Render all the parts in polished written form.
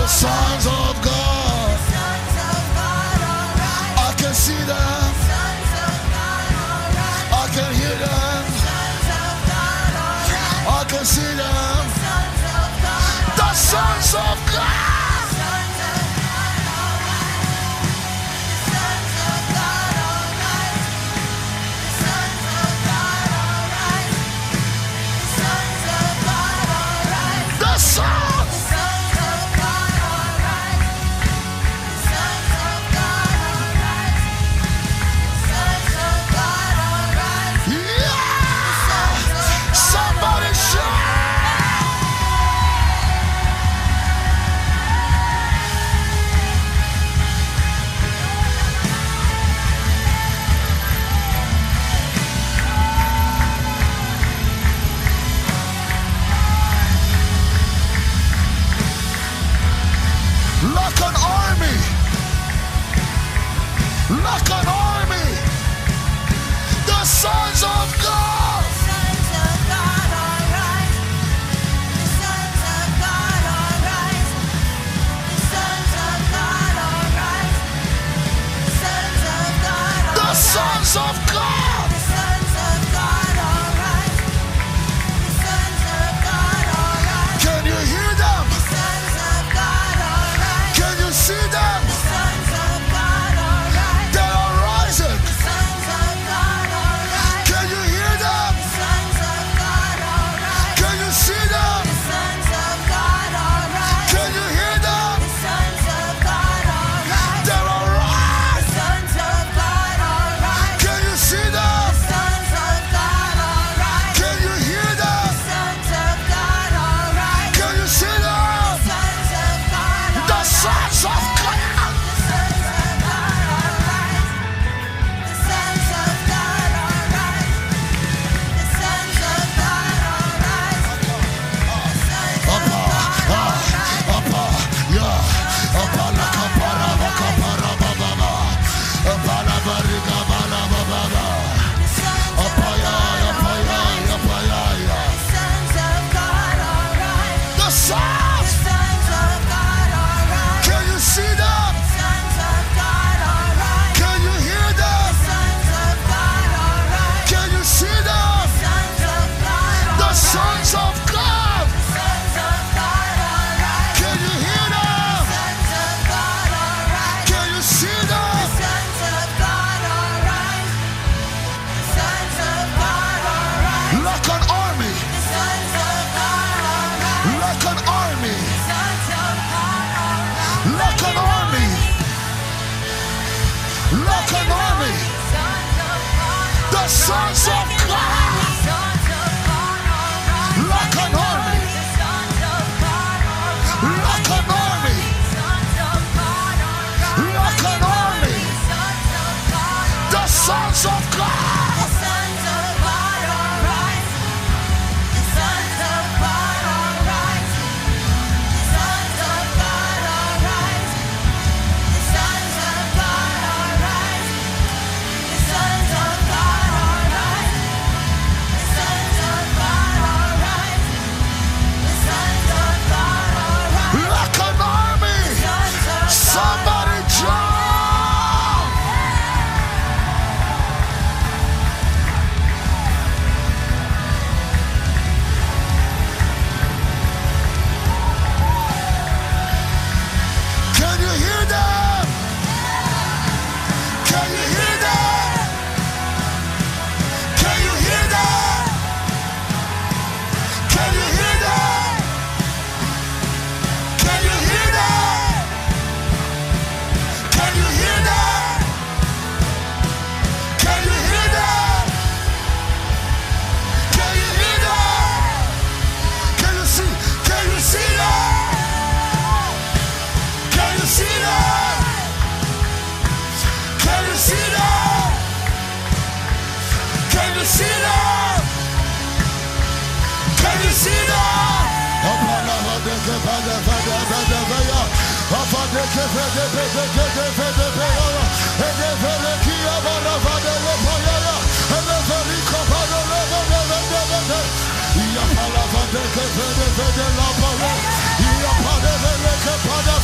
The sons of God. I can see them. I can hear them. I can see them. The sons of God. Like an army, like an army, the sons of God. The sons of God arise. The sons of God arise. The sons of God arise. The sons of God arise. The sons of God. The sons of God arise. The sons of God arise. Can you hear them? The sons of God arise. Can you see them? The sons of God arise. They are rising. The sons of God arise. Can you hear them? The sons of God arise. Can you see them? The sons of God arise. Can you hear them? The sons of God arise. They are rising. The sons of God arise. Can you see them? The sons of God arise. Can you hear them? The sons of God arise. Can you see them? The sons of God arise. The sons of God. The sons of God, like an army, like an army, like an army. The sons of God, the sons of God arise. The sons of God arise. The sons of God arise. The sons of God arise. The sons of God arise. The sons of God arise. The sons of God arise. Like an army, somebody jump. Can you hear them? Can you hear them? Can you hear them? Can you hear them? Can you hear them? Can you hear them? Can you hear them? Can you hear them? Can you see? Can you see them? Can you see them? Can you see them? Can you see them? Can you see them? Beleke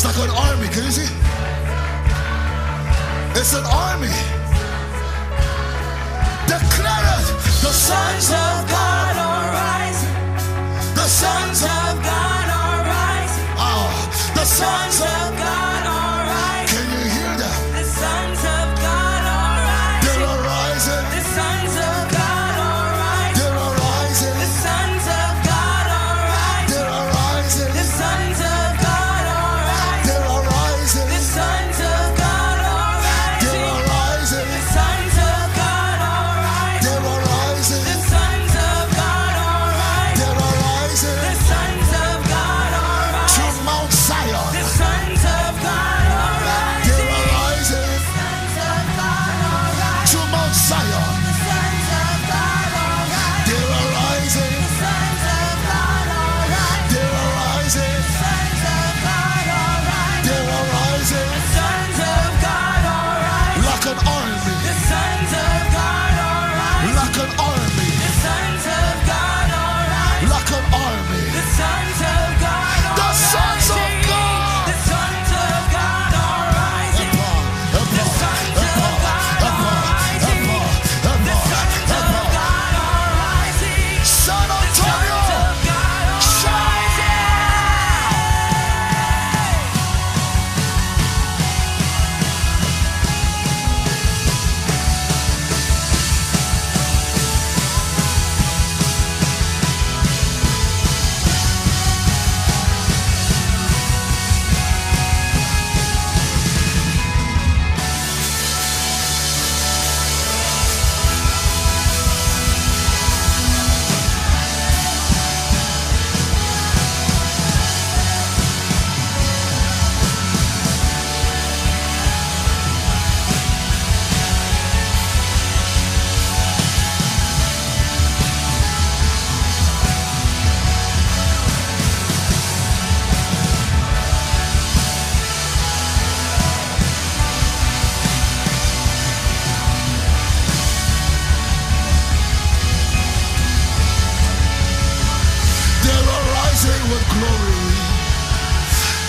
like an army. Can you see? It's an army. Declare it. The sons of God are rising. The sons of God are rising. Oh, the sons of God are rising. Can you hear that? The sons of God are rising. They're arising. The sons of God are rising. They're arising. The sons of God are rising. They're arising. The sons of God are rising. They're arising. The sons of God are rising. They're arising. The sons of God are rising. They're arising. The sons of God are rising. They're arising. The sons of God are rising. To Mount Zion. The sons of God are rising. They're arising. The sons of God are rising. To Mount Zion. The sons of God are rising. They're arising. The sons of God are rising. They're arising. The sons of God are rising. They're arising. The sons of God are rising. Like an army. The sons of God are rising. Like an army. The sons of God are rising. Like an army. The sons of God are rising. The sons of God. The sons of God are rising. The sons of God are rising. The sons of God are rising. San Antonio. The sons of God are rising. They're arising with glory.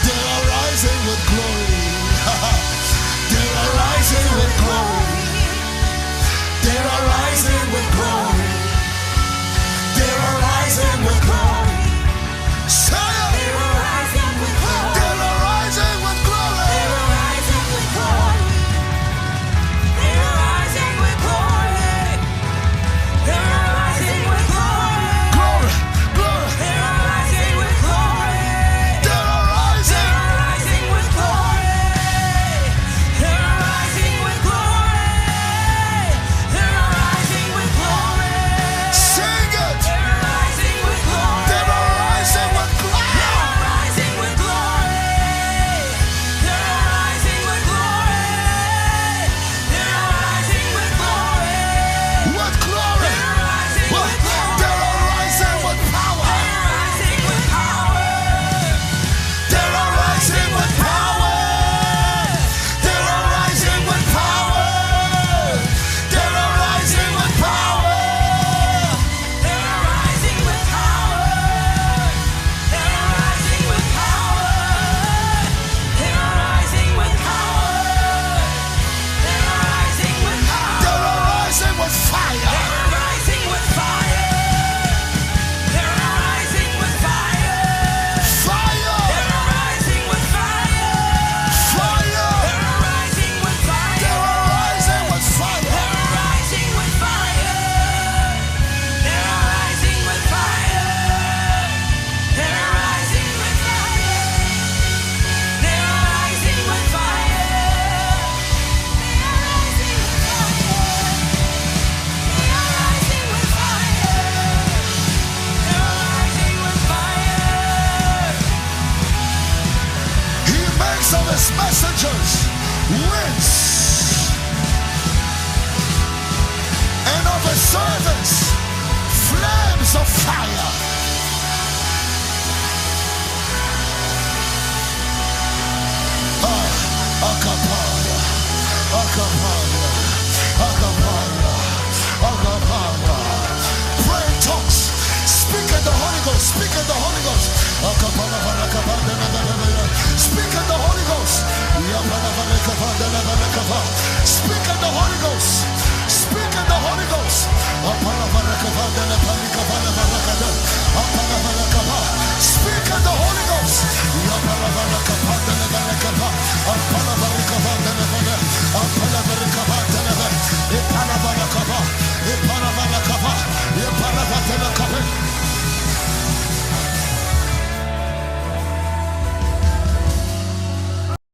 They're arising with glory. They're arising with glory. They're arising with glory. They're arising with glory. Say it. They're arising with glory. They're arising with glory. They're arising with glory. They're arising with glory. They're arising with glory. Glory, glory. They're arising with glory. They're arising. They're arising with glory. They're arising with glory. They're arising with glory. Sing it. They're arising with glory. They're arising with glory. They're arising with glory. They're arising with glory. They're arising with glory. What glory? They're arising with glory. They're arising with power. They're arising with power. They're arising with power. They're arising with power. They're arising with power. They're arising with power. They're arising with power. They're arising with power. They're arising with power. They're arising with fire. They're arising with fire. They're arising with fire. Fire. They're arising with fire. Fire. They're arising with fire. They're arising with fire. They're arising with fire. They're arising with fire. They're arising with fire. They're arising with fire. They're arising with fire. They're arising with fire. He makes of his messengers winds, and of his servants flames of fire. Acapella, acapella, acapella, acapella. Pray in tongues. Speak in the Holy Ghost. Speak in the Holy Ghost. Acapella, acapella, speak in the Holy